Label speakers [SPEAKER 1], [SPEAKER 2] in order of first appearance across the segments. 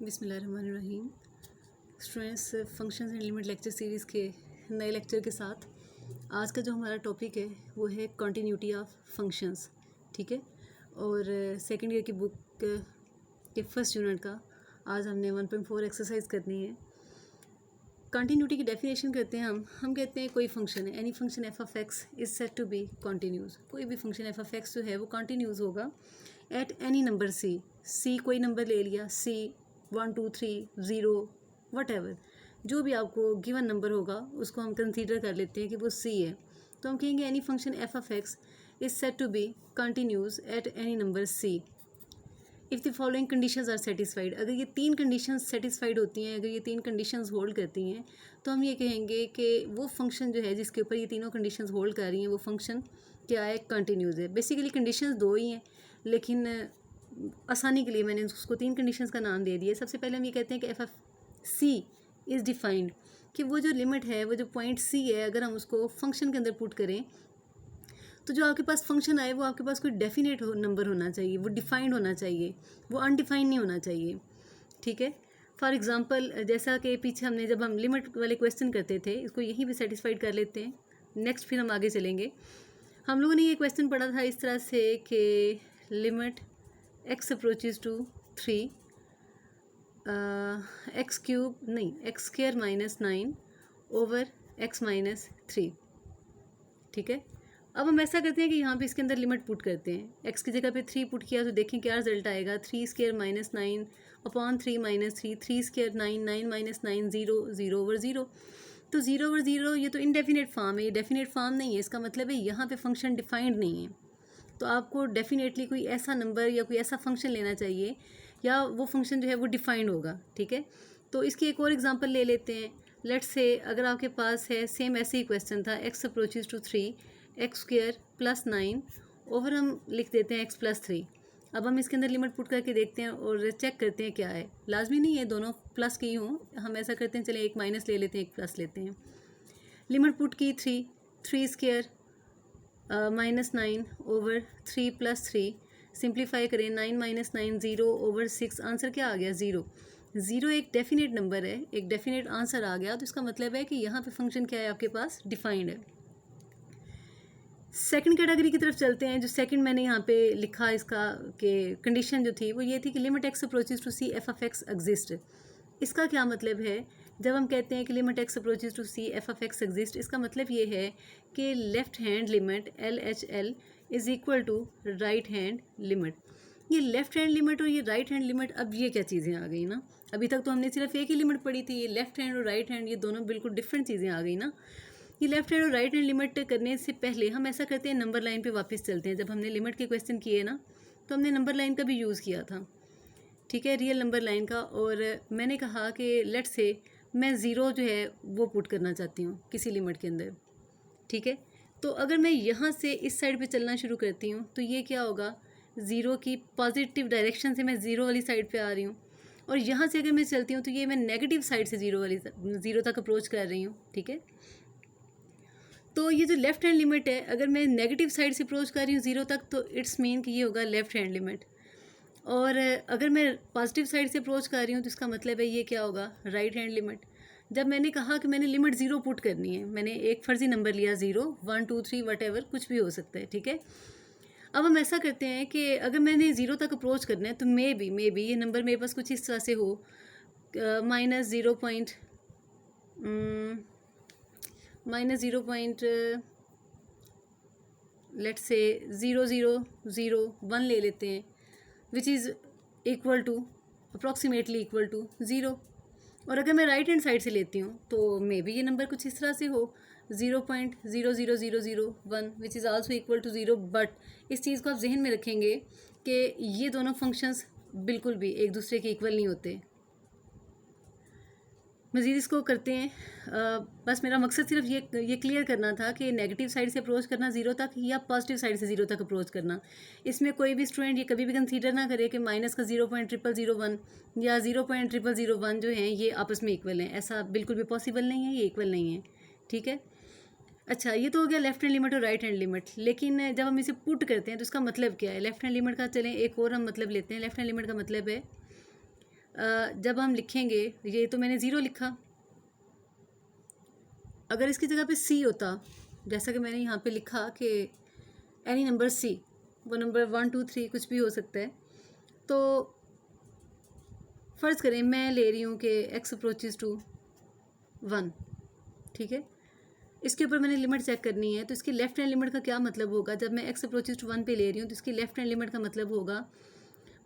[SPEAKER 1] बिस्मिल्लाहिर्रहमानिर्रहीम। Students, functions and limit lecture series के नए लेक्चर के साथ आज का जो हमारा टॉपिक है वो है कंटिन्यूटी ऑफ फंक्शंस। ठीक है, और सेकेंड ईयर की बुक के फर्स्ट यूनिट का आज हमने 1.4 एक्सरसाइज करनी है। कंटिन्यूटी की डेफिनेशन करते हैं हम कहते हैं कोई फंक्शन है, any function F of X is said to be continuous. कोई भी फंक्शन एफ ऑफ एक्स जो है वो कॉन्टीन्यूस होगा एट एनी नंबर सी कोई नंबर ले लिया, सी 1 2 3 0 वट एवर, जो भी आपको गिवन नंबर होगा उसको हम कंसीडर कर लेते हैं कि वो सी है। तो हम कहेंगे any function F of X is said to be continuous at any number C if the following conditions are satisfied. अगर ये तीन कंडीशंस सेटिस्फाइड होती हैं, अगर ये तीन कंडीशंस होल्ड करती हैं, तो हम ये कहेंगे कि वो फंक्शन जो है जिसके ऊपर ये तीनों कंडीशंस होल्ड कर रही हैं वो फंक्शन क्या है, कंटिन्यूस है। बेसिकली कंडीशंस दो ही हैं, लेकिन आसानी के लिए मैंने उसको तीन कंडीशंस का नाम दे दिया। सबसे पहले हम ये कहते हैं कि F of C is defined, कि वो जो लिमिट है, वो जो पॉइंट सी है, अगर हम उसको फंक्शन के अंदर पुट करें तो जो आपके पास फंक्शन आए वो आपके पास कोई डेफिनेट नंबर होना चाहिए, वो डिफाइंड होना चाहिए, वो अनडिफाइंड नहीं होना चाहिए। ठीक है, फॉर एग्जांपल जैसा कि पीछे हमने जब हम लिमिट वाले क्वेश्चन करते थे, इसको यहीं पे सेटिस्फाइड कर लेते हैं, नेक्स्ट फिर हम आगे चलेंगे। हम लोगों ने ये क्वेश्चन पढ़ा था इस तरह से कि limit x approaches to 3 x cube नहीं x square minus 9 over x minus 3। ठीक है, अब हम ऐसा करते हैं कि यहाँ पे इसके अंदर लिमिट पुट करते हैं। x की जगह पे 3 पुट किया तो देखें क्या रिजल्ट आएगा। 3 square minus 9 upon 3 minus 3, 3 square 9, 9 minus 9 0, 0 over 0। तो 0 ओवर 0 ये तो इनडेफिनेट फॉर्म है, ये डेफिनेट फॉर्म नहीं है। इसका मतलब है यहाँ पे फंक्शन डिफाइंड नहीं है। तो आपको डेफिनेटली कोई ऐसा नंबर या कोई ऐसा फंक्शन लेना चाहिए या वो फंक्शन जो है वो डिफाइंड होगा। ठीक है, तो इसकी एक और एग्जांपल ले लेते हैं। लेट्स से अगर आपके पास है सेम ऐसे ही क्वेश्चन था, x approaches to 3 X square plus 9 over हम लिख देते हैं x प्लस 3। अब हम इसके अंदर लिमिट पुट करके देखते हैं और चेक करते हैं क्या है। लाजमी नहीं है दोनों प्लस की हों, हम ऐसा करते हैं, चले एक माइनस ले लेते हैं, एक प्लस लेते हैं। लिमिट पुट की 3 square minus 9 over 3 plus 3, simplify करें 9 माइनस 9 0 ओवर 6। आंसर क्या आ गया, 0। 0 एक डेफिनेट नंबर है, एक डेफिनेट आंसर आ गया, तो इसका मतलब है कि यहाँ पे फंक्शन क्या है आपके पास, डिफाइंड है। सेकंड कैटेगरी की तरफ चलते हैं। जो सेकंड मैंने यहाँ पे लिखा इसका कि कंडीशन जो थी वो ये थी कि limit x approaches to C F of X exist. इसका क्या मतलब है, जब हम कहते हैं कि limit x approaches to C F of X exist, इसका मतलब ये है कि left hand limit L H L is equal to right hand limit. ये लेफ्ट हैंड लिमिट और ये राइट हैंड लिमिट, अब ये क्या चीज़ें आ गई ना। अभी तक तो हमने सिर्फ एक ही लिमिट पढ़ी थी, ये लेफ्ट हैंड और राइट हैंड ये दोनों बिल्कुल डिफरेंट चीज़ें आ गई ना। ये लेफ्ट हैंड और राइट हैंड लिमिट करने से पहले हम ऐसा करते हैं, नंबर लाइन पे वापस चलते हैं। जब हमने लिमिट के क्वेश्चन किए ना, तो हमने नंबर लाइन का भी यूज़ किया था। ठीक है, रियल नंबर लाइन का। और मैंने कहा कि लेट से मैं ज़ीरो जो है वो पुट करना चाहती हूँ किसी लिमिट के अंदर। ठीक है, तो अगर मैं यहाँ से इस साइड पे चलना शुरू करती हूँ तो ये क्या होगा, ज़ीरो की पॉजिटिव डायरेक्शन से मैं ज़ीरो वाली साइड पे आ रही हूँ। और यहाँ से अगर मैं चलती हूँ तो ये मैं नेगेटिव साइड से ज़ीरो तक अप्रोच कर रही हूँ। ठीक है, तो ये जो लेफ़्ट हैंड लिमिट है, अगर मैं नेगेटिव साइड से अप्रोच कर रही हूँ ज़ीरो तक, तो इट्स मीन कि ये होगा लेफ़्ट हैंड लिमिट। और अगर मैं पॉजिटिव साइड से अप्रोच कर रही हूँ तो इसका मतलब है ये क्या होगा, राइट हैंड लिमिट। जब मैंने कहा कि मैंने लिमिट ज़ीरो पुट करनी है, मैंने एक फर्जी नंबर लिया, 0 1 2 3 वट एवर, कुछ भी हो सकता है। ठीक है, अब हम ऐसा करते हैं कि अगर मैंने ज़ीरो तक अप्रोच करना है तो मे बी ये नंबर मेरे पास कुछ इस तरह से हो, minus zero point let's say 0.001 ले लेते हैं, which is equal to approximately equal to 0। और अगर मैं राइट हैंड साइड से लेती हूँ तो मे बी ये नंबर कुछ इस तरह से हो, 0.00001 which is also equal to 0। But इस चीज़ को आप जहन में रखेंगे कि ये दोनों फंक्शंस बिल्कुल भी एक दूसरे के इक्वल नहीं होते। मज़ीद इसको करते हैं। बस मेरा मकसद सिर्फ ये क्लियर करना था कि नेगेटिव साइड से अप्रोच करना ज़ीरो तक या पॉजिटिव साइड से ज़ीरो तक अप्रोच करना, इसमें कोई भी स्टूडेंट ये कभी भी कंसीडर ना करे कि माइनस का 0.0001 या 0.0001 जो हैं ये आपस में इक्वल हैं। ऐसा बिल्कुल भी पॉसिबल नहीं है, ये इक्वल नहीं है। ठीक है, अच्छा, ये तो हो गया लेफ्ट हैंड लिमिट और राइट हैंड लिमिट। लेकिन जब हम इसे पुट करते हैं तो इसका मतलब क्या है, लेफ्ट हैंड लिमिट का चलें एक और हम मतलब लेते हैं। लेफ्ट हैंड लिमिट का मतलब है जब हम लिखेंगे, ये तो मैंने ज़ीरो लिखा, अगर इसकी जगह पे सी होता, जैसा कि मैंने यहाँ पे लिखा कि एनी नंबर सी, वो नंबर 1 2 3 कुछ भी हो सकता है, तो फ़र्ज़ करें मैं ले रही हूँ कि x अप्रोचेज़ टू 1, ठीक है। इसके ऊपर मैंने लिमिट चेक करनी है, तो इसकी लेफ्ट हैंड लिमिट का क्या मतलब होगा, जब मैं x अप्रोचेज़ टू 1 पे ले रही हूँ तो इसकी लेफ्ट हैंड लिमिट का मतलब होगा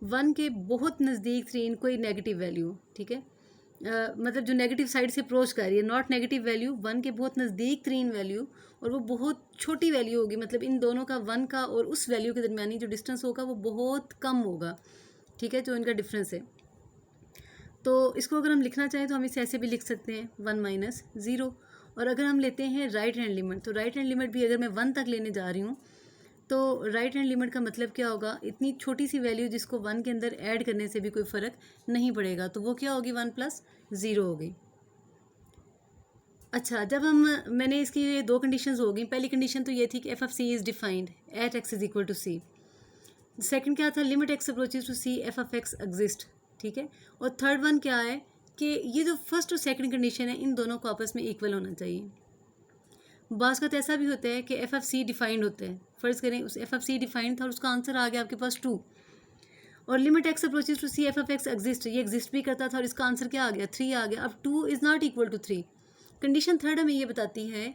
[SPEAKER 1] 1 के बहुत नज़दीक 3 कोई नेगेटिव वैल्यू, ठीक है। मतलब जो नेगेटिव साइड से अप्रोच कर रही है, नॉट नेगेटिव वैल्यू, 1 के बहुत नज़दीक 3 वैल्यू, और वो बहुत छोटी वैल्यू होगी, मतलब इन दोनों का 1 का और उस वैल्यू के दरमियानी जो डिस्टेंस होगा वो बहुत कम होगा, ठीक है, जो इनका डिफरेंस है। तो इसको अगर हम लिखना चाहें तो हम इसे ऐसे भी लिख सकते हैं 1 माइनस 0। और अगर हम लेते हैं राइट हैंड लिमिट, तो राइट हैंड लिमिट भी अगर मैं 1 तक लेने जा रही हूँ तो राइट हैंड लिमिट का मतलब क्या होगा, इतनी छोटी सी वैल्यू जिसको 1 के अंदर ऐड करने से भी कोई फ़र्क नहीं पड़ेगा, तो वो क्या होगी 1 प्लस 0 होगी। अच्छा, जब हम मैंने इसकी ये दो कंडीशंस होगी, पहली कंडीशन तो ये थी कि F of C is defined at x is equal to C. Second क्या था, limit x approaches to C F of X exist, ठीक है। और थर्ड वन क्या है कि ये जो फर्स्ट और सेकंड कंडीशन है इन दोनों को आपस में इक्वल होना चाहिए। बाज़ का तो ऐसा भी होता है कि एफ ऑफ सी डिफाइंड होता है, फ़र्ज़ करें उस एफ ऑफ सी डिफाइंड था और उसका आंसर आ गया आपके पास 2, और limit x approaches to C F of X exist, ये एग्जिस्ट भी करता था और इसका आंसर क्या आ गया 3 आ गया। अब 2 is not equal to 3। Condition third हमें ये बताती है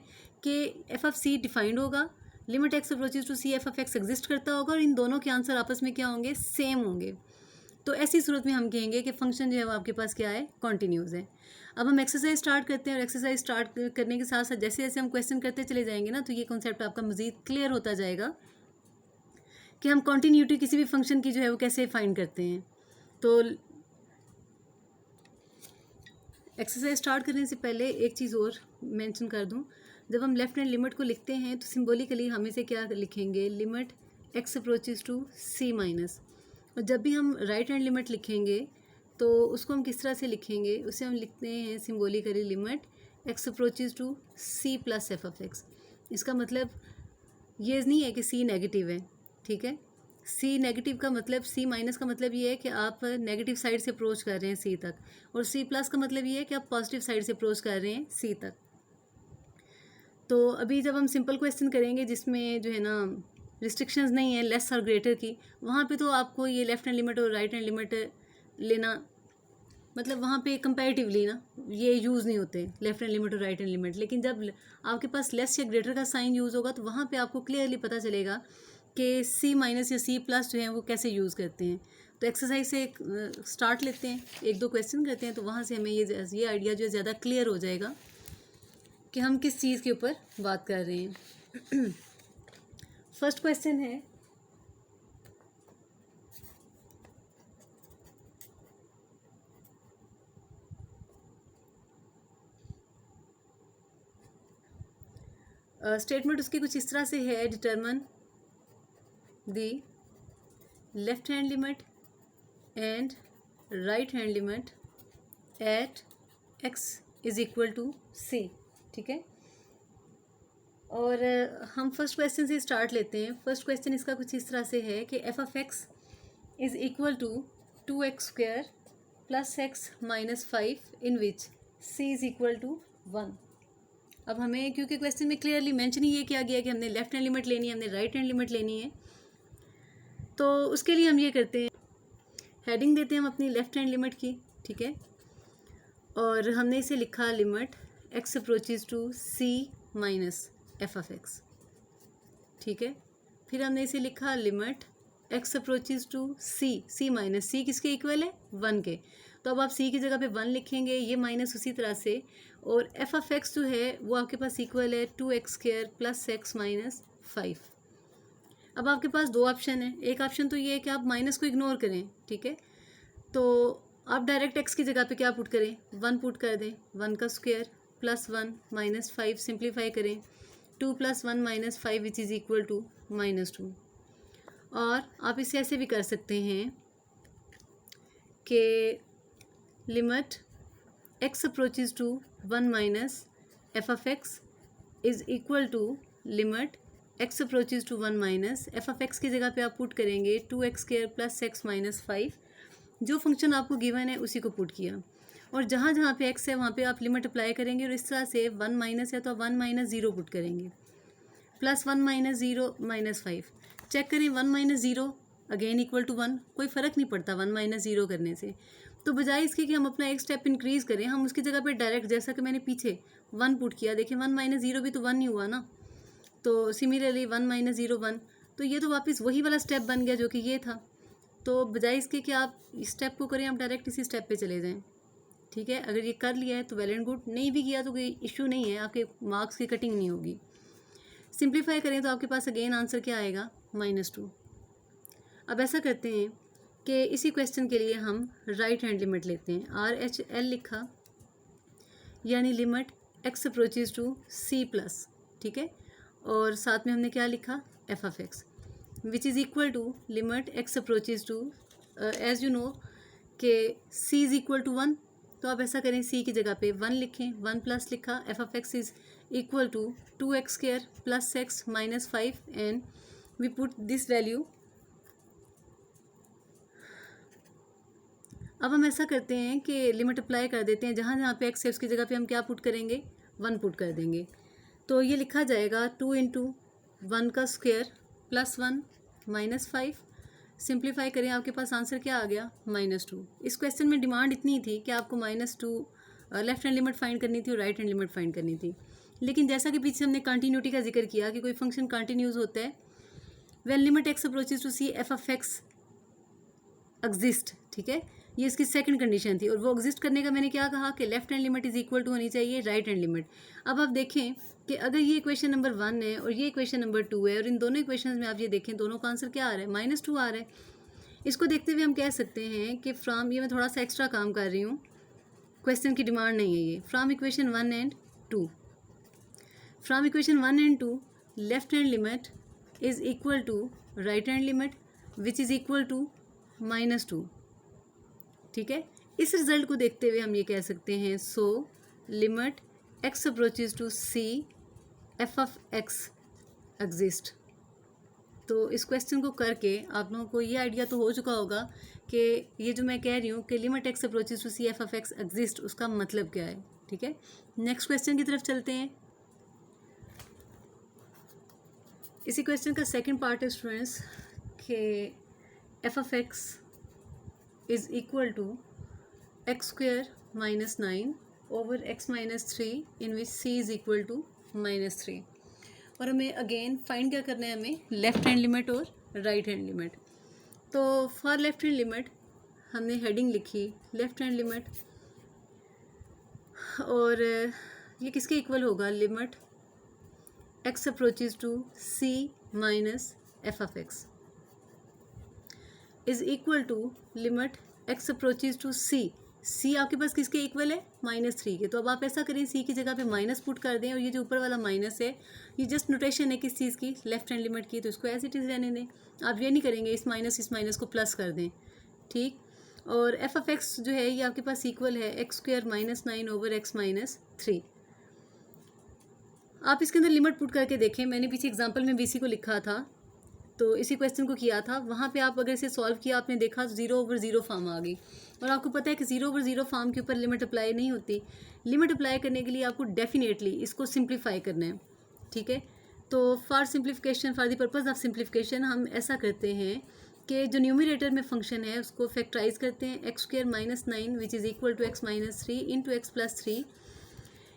[SPEAKER 1] कि एफ ऑफ सी डिफाइंड होगा, limit x approaches to C F of X exist करता होगा और इन दोनों के आंसर आपस में क्या होंगे, सेम होंगे। तो ऐसी सूरत में हम कहेंगे कि फंक्शन जो है वो आपके पास क्या है, कॉन्टीन्यूज़ है। अब हम एक्सरसाइज स्टार्ट करते हैं, और एक्सरसाइज स्टार्ट करने के साथ साथ जैसे जैसे हम क्वेश्चन करते चले जाएंगे ना, तो ये कॉन्सेप्ट आपका मज़ीद क्लियर होता जाएगा कि हम कॉन्टीन्यूटी किसी भी फंक्शन की जो है वो कैसे फाइंड करते हैं। तो एक्सरसाइज स्टार्ट करने से पहले एक चीज़ और मेंशन कर दूं, जब हम लेफ्ट हैंड लिमिट को लिखते हैं तो सिंबॉलिकली हम इसे क्या लिखेंगे, limit x approaches to C minus. और जब भी हम राइट हैंड लिमिट लिखेंगे तो उसको हम किस तरह से लिखेंगे, उसे हम लिखते हैं symbolically limit x approaches to C plus F of X. इसका मतलब ये नहीं है कि सी नेगेटिव है, ठीक है। सी नेगेटिव का मतलब, सी माइनस का मतलब ये है कि आप नेगेटिव साइड से अप्रोच कर रहे हैं सी तक, और सी प्लस का मतलब ये है कि आप पॉजिटिव साइड से अप्रोच कर रहे हैं सी तक। तो अभी जब हम सिंपल क्वेश्चन करेंगे जिसमें जो है ना रिस्ट्रिक्शंस नहीं है लेस और ग्रेटर की, वहाँ पे तो आपको ये लेफ्ट हैंड लिमिट और राइट हैंड लिमिट लेना, मतलब वहाँ पे कंपैरेटिवली ना ये यूज़ नहीं होते लेफ्ट हैंड लिमिट और राइट हैंड लिमिट। लेकिन जब आपके पास लेस या ग्रेटर का साइन यूज़ होगा तो वहाँ पे आपको क्लियरली पता चलेगा कि सी माइनस या सी प्लस जो है वो कैसे यूज़ करते हैं। तो एक्सरसाइज से एक स्टार्ट लेते हैं, एक दो क्वेश्चन करते हैं, तो वहाँ से हमें ये आइडिया जो है ज़्यादा क्लियर हो जाएगा कि हम किस चीज़ के ऊपर बात कर रहे हैं। फर्स्ट क्वेश्चन है, स्टेटमेंट उसकी कुछ इस तरह से है, determine the left hand limit and right hand limit at x is equal to c, ठीक है। और हम फर्स्ट क्वेश्चन से स्टार्ट लेते हैं। फर्स्ट क्वेश्चन इसका कुछ इस तरह से है कि F of X is equal to 2x square plus X minus 5 in which C is equal to 1। अब हमें, क्योंकि क्वेश्चन में क्लियरली मेंशन ही ये किया गया कि हमने लेफ्ट हैंड लिमिट लेनी है, हमने राइट हैंड लिमिट लेनी है, तो उसके लिए हम ये करते हैं, हेडिंग देते हैं हम अपनी लेफ्ट हैंड लिमिट की, ठीक है। और हमने इसे लिखा limit x approaches to C minus F of x, ठीक है। फिर हमने इसे लिखा limit x approaches to C minus, c किसके इक्वल है, 1 के। तो अब आप सी की जगह पे 1 लिखेंगे, ये माइनस उसी तरह से, और एफ ऑफ एक्स जो है वो आपके पास इक्वल है 2x square plus X minus 5। अब आपके पास दो ऑप्शन है, एक ऑप्शन तो ये है कि आप माइनस को इग्नोर करें, ठीक है। तो आप डायरेक्ट एक्स की जगह पे क्या पुट करें, 1 पुट कर दें, 1 का स्क्वायर प्लस 1 माइनस 5, सिंप्लीफाई करें, 2 plus 1 minus 5 which is equal to -2। और आप इसे ऐसे भी कर सकते हैं कि limit x approaches to 1 minus F of X is equal to limit x approaches to 1 minus F of X की जगह पे आप पुट करेंगे 2x square plus X minus 5, जो फंक्शन आपको गिवन है उसी को पुट किया, और जहाँ जहाँ पे x है वहाँ पे आप लिमिट अप्लाई करेंगे, और इस तरह से 1 माइनस है तो 1 माइनस 0 पुट करेंगे, प्लस 1 माइनस 0 माइनस 5। चेक करें 1 माइनस 0 अगेन इक्वल टू 1, कोई फ़र्क नहीं पड़ता 1 माइनस 0 करने से। तो बजाय इसके कि हम अपना एक स्टेप इंक्रीज़ करें, हम उसकी जगह पे डायरेक्ट, जैसा कि मैंने पीछे 1 पुट किया, देखिए 1 माइनस 0 भी तो 1 ही हुआ ना, तो सिमिलरली 1 माइनस 0 1, तो ये तो वापस वही वाला स्टेप बन गया जो कि ये था। तो बजाय इसके कि आप इस स्टेप को करें, आप डायरेक्ट इसी स्टेप पे चले जाएं, ठीक है। अगर ये कर लिया है तो वेल एंड गुड, नहीं भी किया तो कोई इशू नहीं है, आपके मार्क्स की कटिंग नहीं होगी। सिंप्लीफाई करें तो आपके पास अगेन आंसर क्या आएगा, -2। अब ऐसा करते हैं कि इसी क्वेश्चन के लिए हम राइट हैंड लिमिट लेते हैं। RHL लिखा, यानी limit x approaches to c plus, ठीक है, और साथ में हमने क्या लिखा, f(x), which is equal to limit x approaches to, as you know कि c इज़ इक्वल टू 1, तो आप ऐसा करें c की जगह पे 1 लिखें, 1 प्लस लिखा, f(x) is equal to 2x square plus x minus 5, and we put this value. अब हम ऐसा करते हैं कि लिमिट अप्लाई कर देते हैं, जहाँ जहाँ पे x है उसकी जगह पे हम क्या पुट करेंगे, 1 पुट कर देंगे। तो ये लिखा जाएगा 2 इंटू 1 का स्क्वायर प्लस 1 माइनस 5। सिंप्लीफाई करें, आपके पास आंसर क्या आ गया, -2। इस क्वेश्चन में डिमांड इतनी थी कि आपको -2 लेफ्ट हैंड लिमिट फाइंड करनी थी और राइट हैंड लिमिट फाइंड करनी थी। लेकिन जैसा कि पीछे हमने कंटिन्यूटी का जिक्र किया कि कोई फंक्शन कंटिन्यूज होता है when limit x approaches to c f(x) exist, ठीक है, ये इसकी सेकंड कंडीशन थी। और वो एग्जिस्ट करने का मैंने क्या कहा कि left hand limit is equal to होनी चाहिए राइट हैंड लिमिट। अब आप देखें कि अगर ये इक्वेशन नंबर 1 है और ये इक्वेशन नंबर 2 है, और इन दोनों इक्वेशन में आप ये देखें दोनों का आंसर क्या आ रहा है, -2 आ रहा है। इसको देखते हुए हम कह सकते हैं कि फ्रॉम, ये मैं थोड़ा सा एक्स्ट्रा काम कर रही हूँ, क्वेश्चन की डिमांड नहीं है ये, from equation 1 and 2, from equation 1 and 2 left hand limit is equal to right hand limit which is equal to -2, ठीक है। इस रिजल्ट को देखते हुए हम ये कह सकते हैं, so limit x approaches to c f(x) exist. तो इस क्वेश्चन को करके आप लोगों को ये आइडिया तो हो चुका होगा कि ये जो मैं कह रही हूँ कि limit x approaches to c f(x) exist, उसका मतलब क्या है, ठीक है। नेक्स्ट क्वेश्चन की तरफ चलते हैं। इसी क्वेश्चन का सेकंड पार्ट है स्टूडेंट्स कि f(x) is equal to x square minus 9 over x minus 3 in which c is equal to -3। और हमें अगेन फाइंड क्या करना है, हमें लेफ्ट हैंड लिमिट और राइट हैंड लिमिट। तो फॉर लेफ्ट हैंड लिमिट हमने हेडिंग लिखी लेफ्ट हैंड लिमिट, और ये किसके इक्वल होगा, limit x approaches to c minus f(x) is equal to limit x approaches to c आपके पास किसके इक्वल है, -3 के। तो अब आप ऐसा करें, c की जगह पे माइनस पुट कर दें, और ये जो ऊपर वाला माइनस है ये जस्ट नोटेशन है किस चीज़ की, लेफ्ट हैंड लिमिट की, तो इसको एज इट इज़ रहने दें। आप ये नहीं करेंगे इस माइनस को प्लस कर दें, ठीक। और f(x) जो है ये आपके पास इक्वल है x square minus 9 over x minus 3। आप इसके अंदर लिमिट पुट करके देखें, मैंने पीछे एग्जाम्पल में BC को लिखा था, तो इसी क्वेश्चन को किया था, वहाँ पे आप अगर इसे सॉल्व किया, आपने देखा 0/0 फॉर्म आ गई। और आपको पता है कि 0/0 फॉर्म के ऊपर लिमिट अप्लाई नहीं होती। लिमिट अप्लाई करने के लिए आपको डेफिनेटली इसको सिंप्लीफाई करना है, ठीक है। तो for simplification, for the purpose of simplification हम ऐसा करते हैं कि जो न्यूमरेटर में फंक्शन है उसको फैक्टराइज करते हैं, x square minus 9 which is equal to x minus 3 into x plus 3,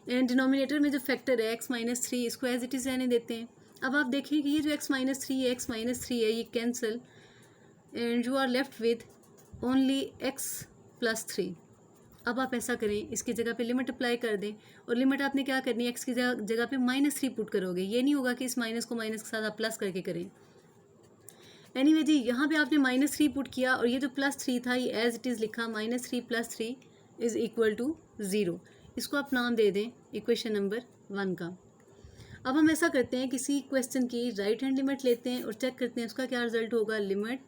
[SPEAKER 1] and denominator में जो फैक्टर है x माइनस 3 इसको एज इट इज़ रहने देते हैं। अब आप देखिए कि ये जो x माइनस 3 है, x माइनस 3 है, ये cancel, and you are left with only x plus 3। अब आप ऐसा करें, इसकी जगह पे लिमिट अप्लाई कर दें, और लिमिट आपने क्या करनी है, x की जगह पे -3 पुट करोगे। ये नहीं होगा कि इस माइनस को माइनस के साथ आप प्लस करके करें। एनीवे जी, यहाँ पे आपने -3 पुट किया, और ये जो +3 था ये एज इट इज़ लिखा, -3 + 3 इज़ इक्वल टू 0। इसको आप नाम दे दें इक्वेशन नंबर 1 का। अब हम ऐसा करते हैं, किसी क्वेश्चन की राइट हैंड लिमिट लेते हैं और चेक करते हैं उसका क्या रिजल्ट होगा, limit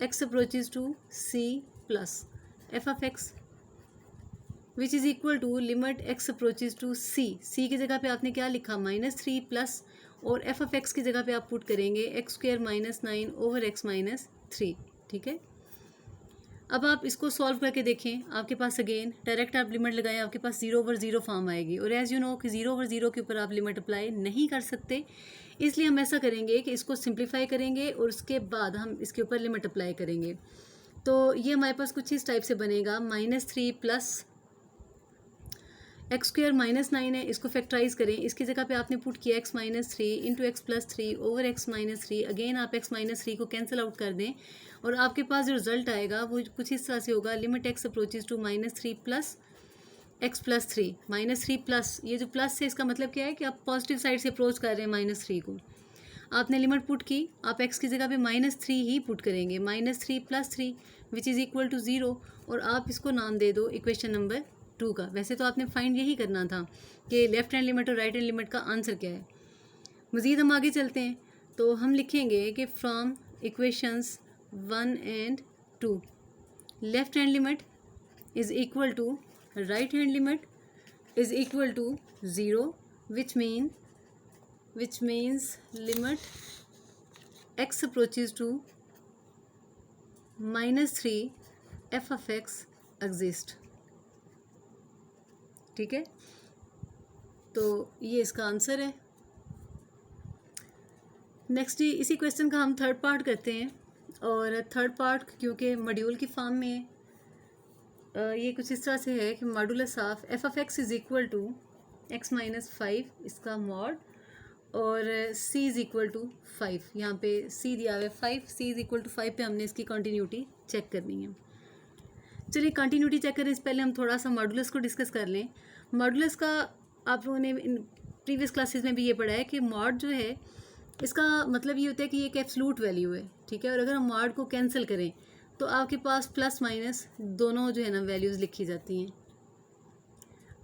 [SPEAKER 1] x approaches to c plus f(x) which is equal to limit x approaches to c की जगह पे आपने क्या लिखा, -3 प्लस, और f(x) की जगह पे आप पुट करेंगे x square minus 9 over x minus 3, ठीक है। अब आप इसको सॉल्व करके देखें, आपके पास अगेन डायरेक्ट आप लिमिट लगाएं, आपके पास 0/0 फॉर्म आएगी, और एज़ यू नो कि 0/0 के ऊपर आप लिमिट अप्लाई नहीं कर सकते, इसलिए हम ऐसा करेंगे कि इसको सिंप्लीफाई करेंगे और उसके बाद हम इसके ऊपर लिमिट अप्लाई करेंगे। तो ये हमारे पास कुछ इस टाइप से बनेगा, -3 प्लस x² -9 है, इसको फैक्टराइज करें, इसकी जगह पे आपने पुट किया x-3 into x+3 over x-3, again आप x-3 को कैंसिल आउट कर दें और आपके पास जो रिजल्ट आएगा वो कुछ इस तरह से होगा, limit x approaches to -3 plus x+3, -3 plus, ये जो प्लस है इसका मतलब क्या है कि आप पॉजिटिव साइड से अप्रोच कर रहे हैं -3 को। आपने लिमिट पुट की, आप x की जगह पे -3 ही पुट करेंगे, -3 + 3 विच इज़ इक्वल टू 0, और आप इसको नाम दे दो इक्वेशन नंबर 2 का। वैसे तो आपने फाइंड यही करना था कि लेफ्ट हैंड लिमिट और राइट हैंड लिमिट का आंसर क्या है। मज़ीद हम आगे चलते हैं, तो हम लिखेंगे कि from equations 1 and 2 left hand limit is equal to right hand limit is equal to 0, which means limit x approaches to -3 f of x exist। ठीक है, तो ये इसका आंसर है। नेक्स्ट ही इसी क्वेश्चन का हम थर्ड पार्ट करते हैं, और थर्ड पार्ट क्योंकि मॉड्यूल की फॉर्म में है, ये कुछ इस तरह से है कि modulus of f of x is equal to x - 5 इसका मॉड, और c इज़ इक्वल टू 5, यहाँ पे c दिया हुआ है 5, c इज़ इक्वल टू 5 पे हमने इसकी कंटिन्यूटी चेक करनी है। चलिए कंटिन्यूटी चेक करें, इस पहले हम थोड़ा सा मॉडुलस को डिस्कस कर लें। मॉडुलस का आप लोगों ने इन प्रीवियस क्लासेस में भी ये पढ़ा है कि मॉड जो है इसका मतलब ये होता है कि ये एक एब्सलूट वैल्यू है, ठीक है, और अगर हम मॉड को कैंसिल करें तो आपके पास प्लस माइनस दोनों जो है ना वैल्यूज़ लिखी जाती हैं।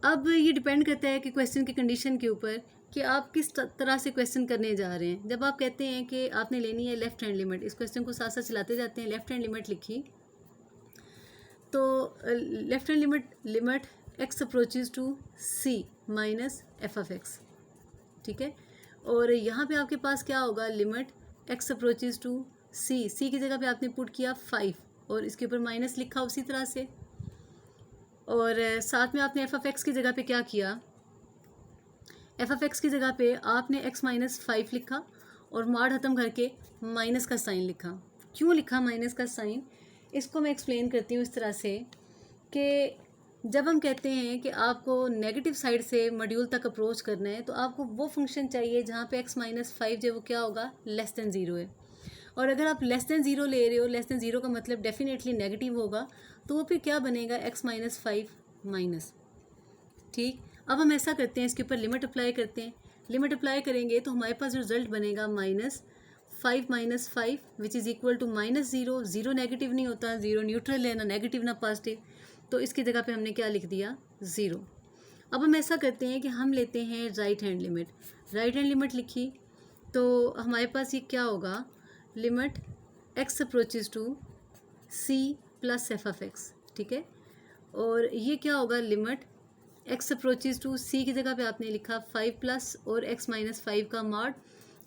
[SPEAKER 1] अब ये डिपेंड करता है कि क्वेश्चन की कंडीशन के ऊपर कि आप किस तरह से क्वेश्चन करने जा रहे हैं। जब आप कहते हैं कि आपने लेनी है लेफ्ट हैंड लिमिट, इस क्वेश्चन को साथ साथ चलाते जाते हैं, लेफ्ट हैंड लिमिट लिखी, तो left hand limit x approaches to c minus f of x, ठीक है, और यहाँ पे आपके पास क्या होगा, limit x approaches to c की जगह पे आपने पुट किया 5 और इसके ऊपर माइनस लिखा उसी तरह से, और साथ में आपने f of x की जगह पे क्या किया, f of x की जगह पे आपने x - 5 लिखा और मॉड ख़त्म करके माइनस का साइन लिखा। क्यों लिखा माइनस का साइन, इसको मैं एक्सप्लेन करती हूँ इस तरह से कि जब हम कहते हैं कि आपको नेगेटिव साइड से मॉड्यूल तक अप्रोच करना है, तो आपको वो फंक्शन चाहिए जहाँ पे x - 5 जो वो क्या होगा, <0 है, और अगर आप <0 ले रहे हो, <0 का मतलब डेफिनेटली नेगेटिव होगा, तो वो फिर क्या बनेगा, x - 5 माइनस। ठीक, अब हम ऐसा करते हैं, इसके ऊपर लिमिट अप्लाई करते हैं। लिमिट अप्लाई करेंगे तो हमारे पास रिजल्ट बनेगा -5 - 5 which is equal to -0। 0 negative नहीं होता, 0 न्यूट्रल है, ना नेगेटिव ना पॉजिटिव, तो इसकी जगह पे हमने क्या लिख दिया, 0। अब हम ऐसा करते हैं कि हम लेते हैं right hand limit. Right hand limit लिखी तो हमारे पास ये क्या होगा, limit x approaches to c plus f of x, ठीक है, और ये क्या होगा, limit x approaches to c की जगह पे आपने लिखा 5 प्लस और x - 5 का मॉड।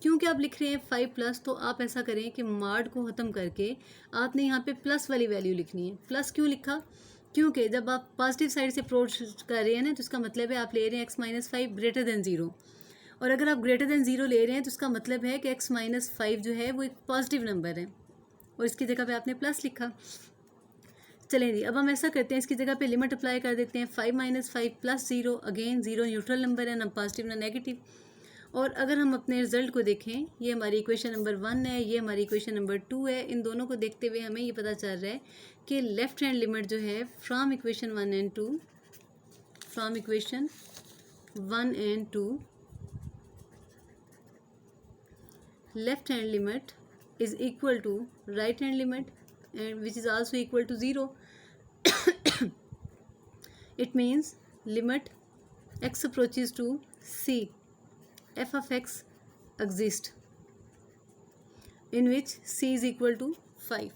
[SPEAKER 1] क्योंकि आप लिख रहे हैं 5 प्लस, तो आप ऐसा करें कि मॉड को ख़त्म करके आपने यहाँ पे प्लस वाली वैल्यू लिखनी है। प्लस क्यों लिखा, क्योंकि जब आप पॉजिटिव साइड से अप्रोच कर रहे हैं ना, तो इसका मतलब है आप ले रहे हैं x - 5 ग्रेटर देन 0, और अगर आप ग्रेटर देन 0 ले रहे हैं तो इसका मतलब है कि x - 5 जो है वो एक पॉजिटिव नंबर है, और इसकी जगह पे आपने प्लस लिखा। चलें जी, अब हम ऐसा करते हैं, इसकी जगह पे लिमिट अप्लाई कर देते हैं, 5 - 5 + 0, अगेन 0 न्यूट्रल नंबर है, ना पॉजिटिव ना नेगेटिव। और अगर हम अपने रिजल्ट को देखें, ये हमारी इक्वेशन नंबर 1 है, ये हमारी इक्वेशन नंबर 2 है। इन दोनों को देखते हुए हमें ये पता चल रहा है कि लेफ्ट हैंड लिमिट जो है from equation 1 and 2, from equation 1 and 2 left hand limit is equal to right hand limit and which is also equal to 0. It means limit x approaches to c f of x exist in which c is equal to 5.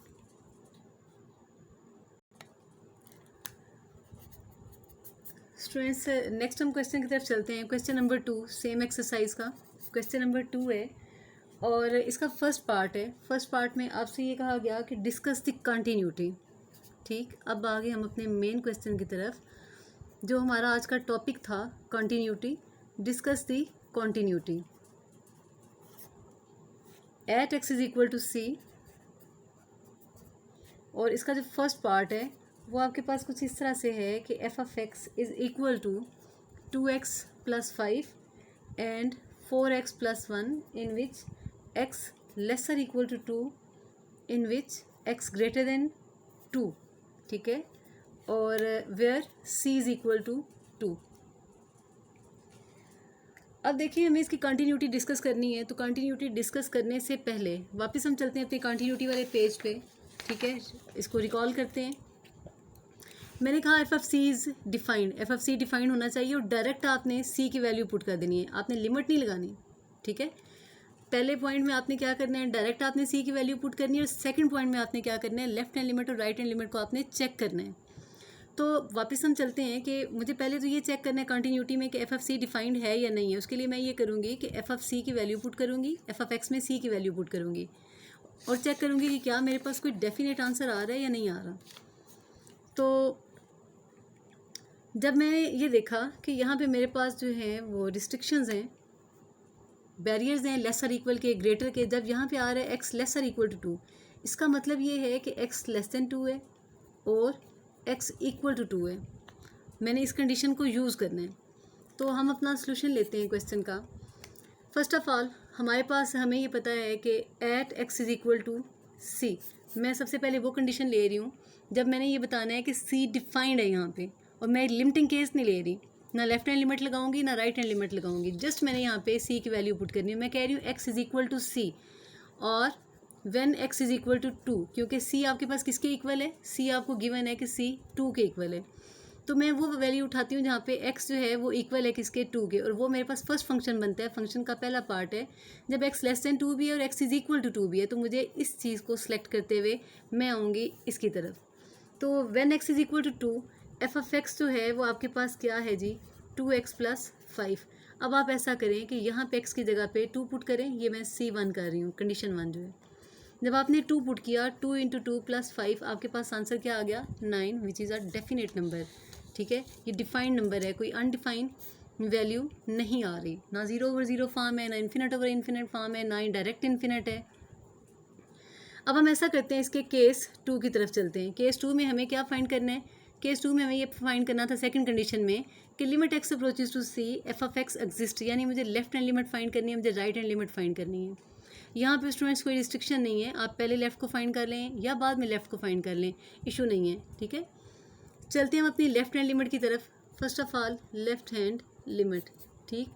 [SPEAKER 1] Students next हम question की तरफ चलते हैं। Question number 2 same exercise का question number 2 है, और इसका first part है। फर्स्ट पार्ट में आपसे ये कहा गया कि डिस्कस द कंटिन्यूटी, ठीक, अब आगे हम अपने मेन क्वेश्चन की तरफ, जो हमारा आज का टॉपिक था continuity. Discuss the continuity at x is equal to सी। और इसका जो फर्स्ट पार्ट है वो आपके पास कुछ इस तरह से है कि F of X is equal to 2x + 5 and 4x + 1 in which x lesser equal to 2 in which x greater than 2, ठीक है, और where c is equal to 2। अब देखिए हमें इसकी कंटिन्यूटी डिस्कस करनी है, तो कंटिन्यूटी डिस्कस करने से पहले वापस हम चलते हैं अपनी कंटिन्यूटी वाले पेज पे, ठीक है। इसको रिकॉल करते हैं। मैंने कहा F of C is defined, F of C defined होना चाहिए और डायरेक्ट आपने सी की वैल्यू पुट कर देनी है, आपने लिमिट नहीं लगानी, ठीक है। पहले पॉइंट में आपने क्या करना है, डायरेक्ट आपने सी की वैल्यू पुट करनी है, और सेकंड पॉइंट में आपने क्या करना है, लेफ्ट हैंड लिमिट और राइट हैंड लिमिट को आपने चेक करना है। तो वापस हम चलते हैं कि मुझे पहले तो ये चेक करना है कंटिन्यूटी में कि एफ ऑफ सी डिफाइंड है या नहीं है। उसके लिए मैं ये करूँगी कि एफ ऑफ सी की वैल्यू पुट करूँगी, एफ ऑफ एक्स में सी की वैल्यू पुट करूँगी और चेक करूँगी कि क्या मेरे पास कोई डेफिनेट आंसर आ रहा है या नहीं आ रहा। तो जब मैंने ये देखा कि यहाँ पे मेरे पास जो है वो रिस्ट्रिक्शंस हैं, बैरियर्स हैं लेसर इक्वल के, ग्रेटर के, जब यहाँ पे आ रहा है एक्स लेसर इक्वल टू 2, इसका मतलब ये है कि एक्स लेस देन 2 है और एक्स इक्वल टू 2 है। मैंने इस कंडीशन को यूज़ करना है। तो हम अपना सोल्यूशन लेते हैं क्वेश्चन का। फर्स्ट ऑफ ऑल हमारे पास हमें ये पता है कि at x is equal to c. मैं सबसे पहले वो कंडीशन ले रही हूँ जब मैंने ये बताना है कि सी डिफाइंड है यहाँ पे, और मैं लिमिटिंग केस नहीं ले रही, ना लेफ्ट हैंड लिमिट लगाऊंगी ना राइट हैंड लिमिट लगाऊंगी, जस्ट मैंने यहाँ पे सी की वैल्यू पुट करनी है। मैं कह रही हूँ एक्स इज इक्वल टू सी और when x is equal to 2, क्योंकि c आपके पास किसके इक्वल है, c आपको गिवन है कि c 2 के इक्वल है। तो मैं वो वैल्यू उठाती हूँ जहाँ पे x जो है वो इक्वल है किसके, 2 के, और वो मेरे पास फर्स्ट फंक्शन बनता है। फंक्शन का पहला पार्ट है जब x लेस देन 2 भी है और x इज इक्वल टू 2 भी है, तो मुझे इस चीज़ को सिलेक्ट करते हुए मैं आऊँगी इसकी तरफ। तो when x is equal to 2, F of X जो है वो आपके पास क्या है जी, 2x + 5। अब आप ऐसा करें कि यहाँ पे x की जगह पे 2 पुट करें, ये मैं C1 कर रही हूँ, कंडीशन 1 जो है। जब आपने 2 पुट किया, 2 × 2 + 5, आपके पास आंसर क्या आ गया, 9, which is a definite number, ठीक है। ये डिफाइंड नंबर है, कोई अनडिफाइंड वैल्यू नहीं आ रही, ना 0/0 फॉर्म है, ना इन्फिनिट फॉर्म है, ना डायरेक्ट इन्फिनिट है। अब हम ऐसा करते हैं, इसके केस 2 की तरफ चलते हैं। केस 2 में हमें क्या फाइंड करना है, केस 2 में हमें ये फाइंड करना था सेकंड कंडीशन में कि limit x approaches to C F of X exist, यानी मुझे लेफ्ट हैंड लिमिट फाइंड करनी है, मुझे राइट हैंड लिमिट फाइंड करनी है। यहाँ पे स्टूडेंट्स कोई रिस्ट्रिक्शन नहीं है, आप पहले लेफ़्ट को फाइंड कर लें या बाद में लेफ़्ट को फाइंड कर लें, इशू नहीं है, ठीक है। चलते हैं हम अपनी लेफ़्ट हैंड लिमिट की तरफ। First of all left hand limit, ठीक।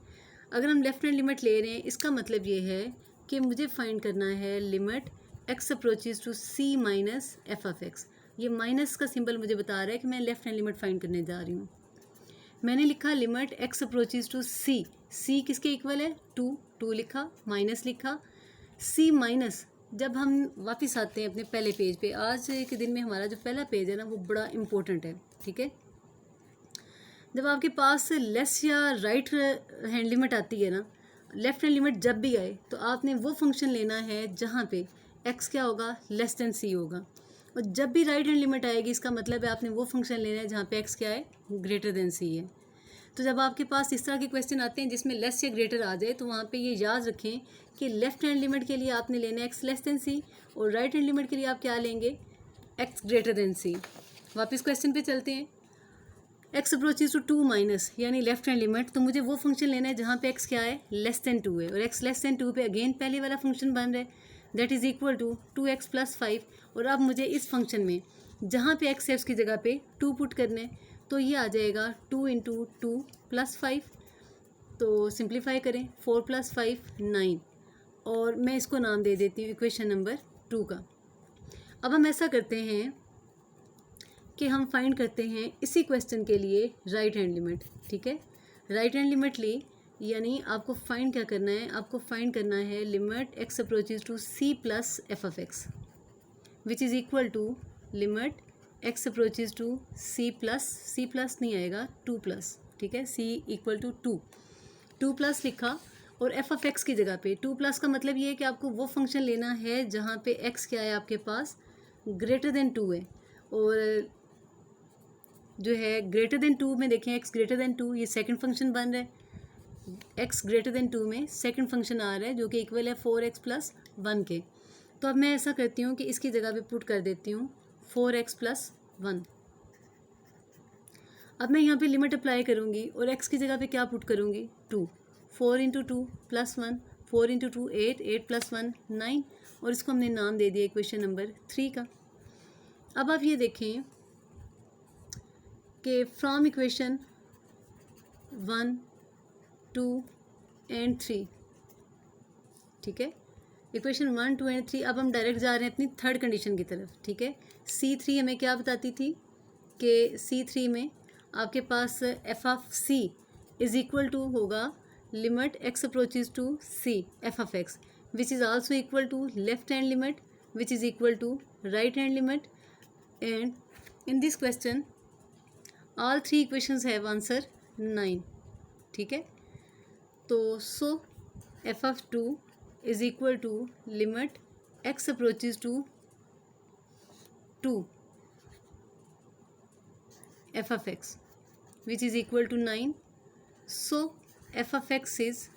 [SPEAKER 1] अगर हम लेफ़्ट हैंड लिमिट ले रहे हैं, इसका मतलब ये है कि मुझे फाइंड करना है limit x approaches to C minus F of X. ये माइनस का सिंबल मुझे बता रहा है कि मैं लेफ़्ट हैंड लिमिट फाइंड करने जा रही हूँ। मैंने लिखा लिमिट एक्स अप्रोचेज टू सी, सी किसके इक्वल है, 2 लिखा, माइनस लिखा, सी माइनस। जब हम वापस आते हैं अपने पहले पेज पे, आज के दिन में हमारा जो पहला पेज है ना वो बड़ा इम्पोर्टेंट है, ठीक है। जब आपके पास लेस या राइट हैंड लिमिट आती है ना, लेफ्ट हैंड लिमिट जब भी आए तो आपने वो फंक्शन लेना है जहाँ पे एक्स क्या होगा, लेस देन सी होगा, और जब भी राइट हैंड लिमिट आएगी इसका मतलब है आपने वो फंक्शन लेना है जहाँ पे एक्स क्या है, ग्रेटर देन सी है। तो जब आपके पास इस तरह के क्वेश्चन आते हैं जिसमें लेस या ग्रेटर आ जाए, तो वहाँ पे ये याद रखें कि लेफ्ट हैंड लिमिट के लिए आपने लेना है एक्स लेस देन सी, और राइट हैंड लिमिट के लिए आप क्या लेंगे, एक्स ग्रेटर देन सी। वापस क्वेश्चन पे चलते हैं। एक्स अप्रोचेज टू 2 माइनस, यानी लेफ्ट हैंड लिमिट, तो मुझे वो फंक्शन लेना है जहाँ पे एक्स क्या है, लेस देन 2 है, और एक्स लेस देन 2 पे अगेन पहले वाला फंक्शन बन रहा है, that is equal to 2x + 5। और अब मुझे इस फंक्शन में जहाँ पे एक्स है उसकी जगह पे 2 पुट करने, तो ये आ जाएगा 2 × 2 + 5। तो सिंप्लीफाई करें, 4 + 5 9, और मैं इसको नाम दे देती हूँ इक्वेशन नंबर 2 का। अब हम ऐसा करते हैं कि हम फाइंड करते हैं इसी क्वेश्चन के लिए राइट हैंड लिमिट, ठीक है। राइट हैंड लिमिट ली, यानी आपको फाइंड क्या करना है, आपको फाइंड करना है limit x approaches to C plus F of X, which is equal to limit x approaches to C plus नहीं आएगा, 2+, ठीक है, सी इक्वल टू 2+ लिखा, और एफ ऑफ एक्स की जगह पे 2+ का मतलब ये है कि आपको वो फंक्शन लेना है जहाँ पे एक्स क्या है आपके पास, ग्रेटर देन 2 है, और जो है ग्रेटर देन 2 में देखें x ग्रेटर देन 2, ये सेकंड फंक्शन बन रहा है। x ग्रेटर देन 2 में सेकंड फंक्शन आ रहा है जो कि इक्वल है 4x प्लस 1 के। तो अब मैं ऐसा करती हूँ कि इसकी जगह पे पुट कर देती हूँ 4x प्लस 1। अब मैं यहाँ पे लिमिट अप्लाई करूँगी और x की जगह पे क्या पुट करूँगी 2। 4 इंटू 2 प्लस 1, 4 इंटू 2 8, 8 प्लस 1 9, और इसको हमने नाम दे दिया इक्वेशन नंबर 3 का। अब आप ये देखें कि फ्रॉम इक्वेशन 1, 2 एंड 3, ठीक है, इक्वेशन 1, 2 एंड 3, अब हम डायरेक्ट जा रहे हैं अपनी थर्ड कंडीशन की तरफ, ठीक है। C3 हमें क्या बताती थी कि C3 में आपके पास f of C is equal to होगा limit x approaches to c f of x which is also equal to left hand limit which is equal to right hand limit, and in this question all 3 equations have answer 9, ठीक है। तो so f of 2 is equal to limit x approaches to 2 F of x which is equal to 9, so f of x is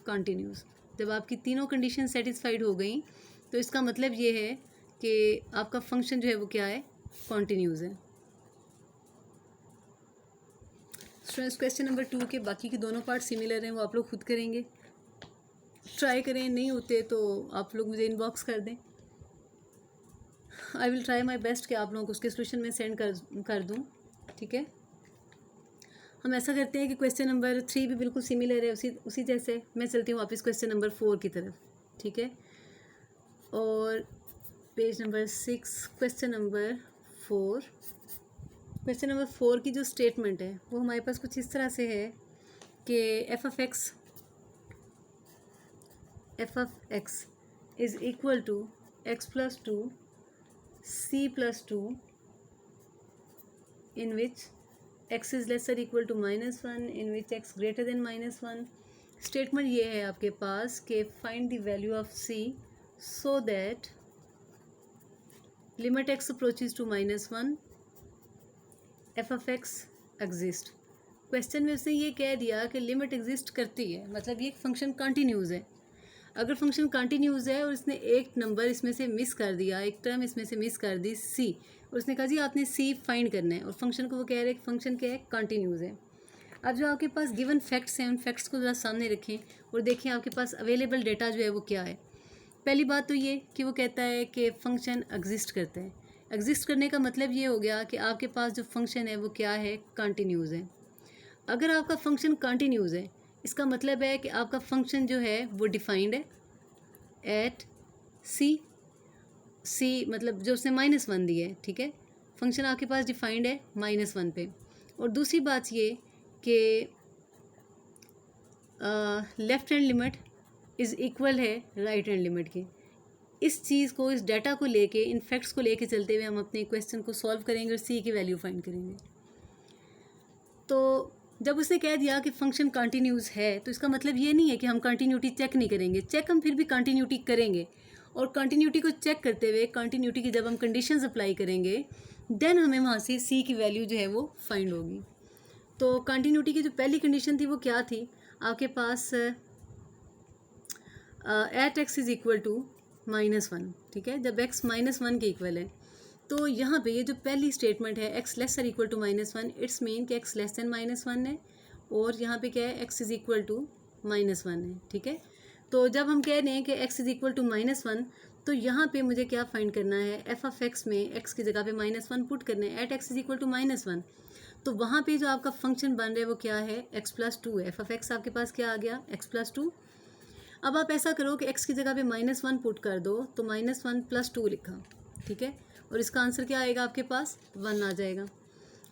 [SPEAKER 1] continuous। जब आपकी तीनों condition satisfied हो गई तो इसका मतलब ये है कि आपका फंक्शन जो है वो क्या है, कॉन्टीन्यूज़ है। स्टूडेंट्स क्वेश्चन नंबर 2 के बाकी के दोनों पार्ट सिमिलर हैं, वो आप लोग खुद करेंगे, ट्राई करें, नहीं होते तो आप लोग मुझे इनबॉक्स कर दें। I will try my best कि आप लोगों को उसके सोल्यूशन में सेंड कर दूँ, ठीक है। हम ऐसा करते हैं कि क्वेश्चन नंबर 3 भी बिल्कुल सिमिलर है, उसी जैसे मैं चलती हूँ वापस क्वेश्चन नंबर 4 की तरफ, ठीक है। और पेज नंबर 6 क्वेश्चन नंबर 4 की जो स्टेटमेंट है वो हमारे पास कुछ इस तरह से है कि F of X is equal to x plus 2 c plus 2 in which x is lesser equal to -1, in which x greater than -1। Statement ये है आपके पास कि find the value of c so that limit x approaches to -1 f of x exist. Question में उसने ये कह दिया कि लिमिट एग्जिस्ट करती है, मतलब ये एक फंक्शन कंटिन्यूज़ है। अगर फंक्शन कंटिन्यूज़ है और इसने एक नंबर इसमें से मिस कर दिया, एक टर्म इसमें से मिस कर दी c, और उसने कहा जी आपने c फाइंड करना है, और फंक्शन को वो कह रहे हैं फंक्शन क्या है, कंटिन्यूज़ है। अब जो आपके पास गिवन फैक्ट्स हैं उन फैक्ट्स को ज़रा सामने रखें और देखें आपके पास अवेलेबल डेटा जो है वो क्या है। पहली बात तो ये कि वो कहता है कि फंक्शन एग्जिस्ट करता है। एग्जिस्ट करने का मतलब ये हो गया कि आपके पास जो फंक्शन है वो क्या है, कंटिन्यूज़ है। अगर आपका फंक्शन कंटिन्यूज़ है इसका मतलब है कि आपका फंक्शन जो है वो डिफाइंड है एट सी मतलब जो उसने -1 दी है, ठीक है। फंक्शन आपके पास डिफाइंड है -1 पे। और दूसरी बात ये कि left hand limit is equal है राइट हैंड लिमिट के। इस चीज़ को, इस डाटा को लेके, इन फैक्ट्स को लेके चलते हुए हम अपने क्वेश्चन को सॉल्व करेंगे और सी की वैल्यू फाइंड करेंगे। तो जब उसने कह दिया कि फंक्शन कंटिन्यूज़ है तो इसका मतलब ये नहीं है कि हम कंटिन्यूटी चेक नहीं करेंगे, चेक हम फिर भी कंटिन्यूटी करेंगे, और कंटिन्यूटी को चेक करते हुए कंटिन्यूटी की जब हम कंडीशंस अप्लाई करेंगे देन हमें वहाँ से सी की वैल्यू जो है वो फाइंड होगी। तो कंटिन्यूटी की जो पहली कंडीशन थी वो क्या थी, आपके पास at x is equal to -1, ठीक है। जब x -1 के इक्वल है तो यहाँ पे ये जो पहली स्टेटमेंट है x lesser equal to -1, it's mean कि x लेस देन -1 है, और यहाँ पे क्या है x इज़ इक्वल टू -1 है, ठीक है। तो जब हम कह रहे हैं कि x इज़ इक्वल टू -1 तो यहाँ पे मुझे क्या फाइंड करना है, एफ ऑफ एक्स में x की जगह पे -1 पुट करना है at x is equal to -1। तो वहाँ पे जो आपका फंक्शन बन रहा है वो क्या है, x प्लस 2 है। एफ ऑफ एक्स आपके पास क्या आ गया, x प्लस 2। अब आप ऐसा करो कि x की जगह पे -1 पुट कर दो तो -1 प्लस 2 लिखा, ठीक है, और इसका आंसर क्या आएगा आपके पास, 1 आ जाएगा।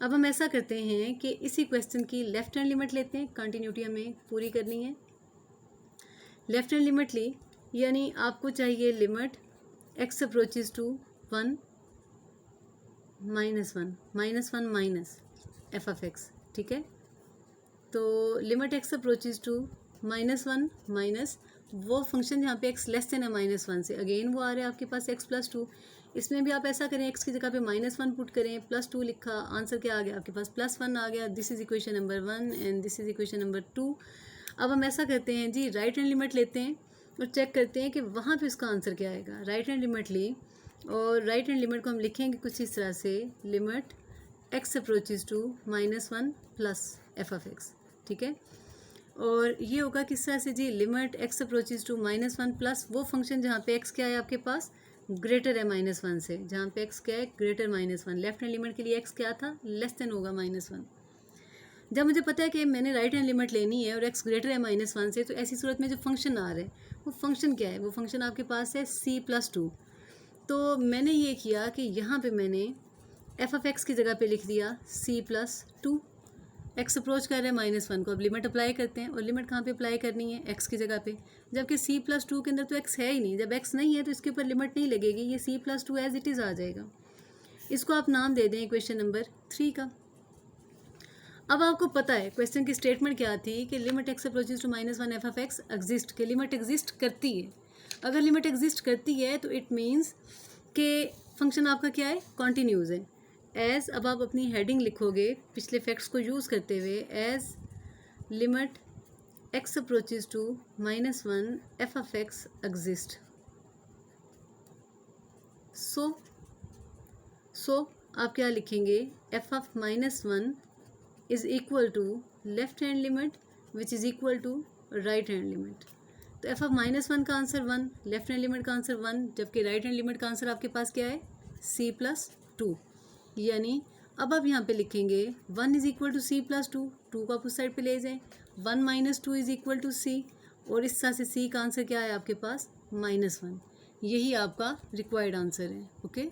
[SPEAKER 1] अब हम ऐसा करते हैं कि इसी क्वेश्चन की लेफ्ट हैंड लिमिट लेते हैं, कंटिन्यूटी हमें पूरी करनी है। लेफ्ट हैंड लिमिट ली, यानी आपको चाहिए limit x approaches to 1 -1 minus F of x, ठीक है। तो limit x approaches to -1 minus वो फंक्शन जहाँ पे x लेस देन है -1 से, अगेन वो आ रहा है आपके पास x प्लस 2, इसमें भी आप ऐसा करें, x की जगह पे -1 पुट करें, +2 लिखा, आंसर क्या आ गया आपके पास +1 आ गया। This is equation number 1 and this is equation number 2। अब हम ऐसा करते हैं जी, राइट हैंड लिमिट लेते हैं और चेक करते हैं कि वहाँ पे उसका आंसर क्या आएगा। राइट हैंड लिमिट ली और राइट हैंड लिमिट को हम लिखेंगे कुछ इस तरह से, limit x approaches to -1 plus f(x), ठीक है। और ये होगा किस तरह से जी, limit x approaches to -1 plus वो फंक्शन जहाँ पे x क्या है आपके पास, ग्रेटर है -1 से, जहाँ पे x क्या है, ग्रेटर -1। लेफ्ट हैंड लिमिट के लिए x क्या था, लेस देन होगा -1। जब मुझे पता है कि मैंने राइट हैंड लिमिट लेनी है और x ग्रेटर है -1 से, तो ऐसी सूरत में जो फंक्शन आ रहा है वो फंक्शन क्या है, वो फंक्शन आपके पास है c+2। तो मैंने ये किया कि यहाँ पे मैंने f(x) की जगह पे लिख दिया c+2। x अप्रोच कर रहे हैं -1 को, अब लिमिट अप्लाई करते हैं और लिमिट कहाँ पे अप्लाई करनी है, x की जगह पे, जबकि c+2 के अंदर तो x है ही नहीं। जब x नहीं है तो इसके ऊपर लिमिट नहीं लगेगी, ये c+2 एज इट इज़ आ जाएगा। इसको आप नाम दे दें इक्वेशन नंबर 3 का। अब आपको पता है क्वेश्चन की स्टेटमेंट क्या थी कि limit x approaches to -1 f(x) exist, कि लिमिट एग्जिस्ट करती है। अगर लिमिट एग्जिस्ट करती है तो इट मीन्स कि फंक्शन आपका क्या है, कॉन्टीन्यूज़ है। एज, अब आप अपनी हेडिंग लिखोगे पिछले फैक्ट्स को यूज़ करते हुए, as limit x approaches to -1 f(x) exist. So आप क्या लिखेंगे, f(-1) is equal to left hand limit which is equal to right hand limit. तो f(-1) का आंसर 1, लेफ्ट हैंड लिमिट का आंसर 1, जबकि राइट हैंड लिमिट का answer आपके पास क्या है, c+2। यानी अब आप यहाँ पे लिखेंगे 1 इज़ इक्वल टू c+2, 2 को आप उस साइड पे ले जाएं, 1 - 2 इज़ इक्वल टू c, और इस तरह से c का आंसर क्या है आपके पास, -1। यही आपका रिक्वायर्ड आंसर है। ओके।